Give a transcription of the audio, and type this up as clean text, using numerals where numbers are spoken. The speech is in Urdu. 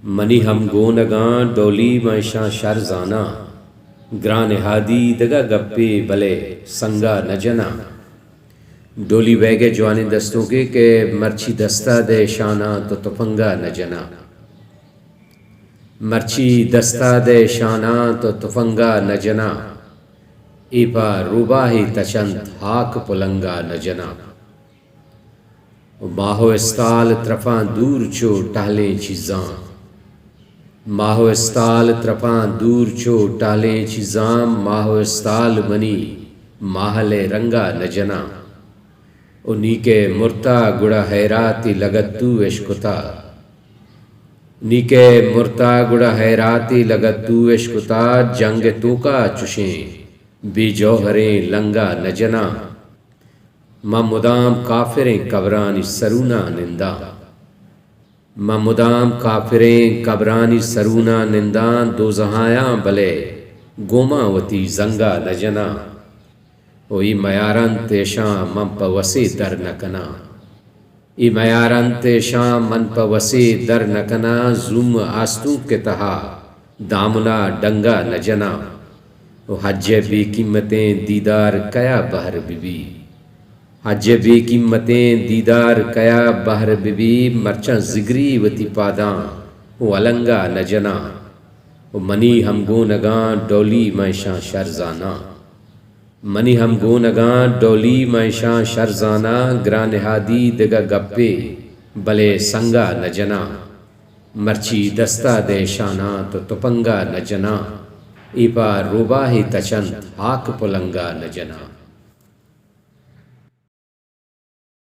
منی ہم گونگاں ڈولی میشاں شر زانا گران ہادی دگا گپے بلے سنگا نجنا ڈولی بہ گئے جوانے دستوں کے کہ مرچی دستہ دے شانہ تو تفنگا نجنا مرچی دستہ دے شانہ تو تفنگا نجنا ایپا روباہی تچند ہاک پلنگا نجنا ماہو استال طرفاں دور چو ٹہلیں چیزاں ماہو استال طرفاں دور چو ٹہلیں چیزاں ماہو استال منی ماہل رنگا نجنا انی کے مرتا گڑا حیراتی لگتو عشقتا نیکے مرتا گڑا حیراتی لگتو عشقتا جنگ توکا چشیں بی جوہریں لنگا نجنا ماں مدام کافریں قبرانی سرونا ننداں ماں مدام کافریں قبرانی سرونا ننداں دوزہایاں بلے گوما وتی زنگا نجنا ای میارن تیشاں من پا وسی در نکنا ای میارن تیشاں من پا وسی در نکنا زوم آستوں کے تہا دامنا ڈنگا نجنا حج بی قیمتیں دیدار کیا بہر بی حج بی قیمتیں دیدار کیا بہر بی مرچاں زگری وتی پاداں ولنگا نجنا منی ہم گونگاں ڈولی میشاں شرزانا منی ہم گونگاں ڈولی میشاں شرزانا گران ہادی دگا گپے بلے سنگا نجنا مرچی دستہ دے شانہ تو تپنگا نجنا ایپا روباہی تچند ہاک پلنگا نجنا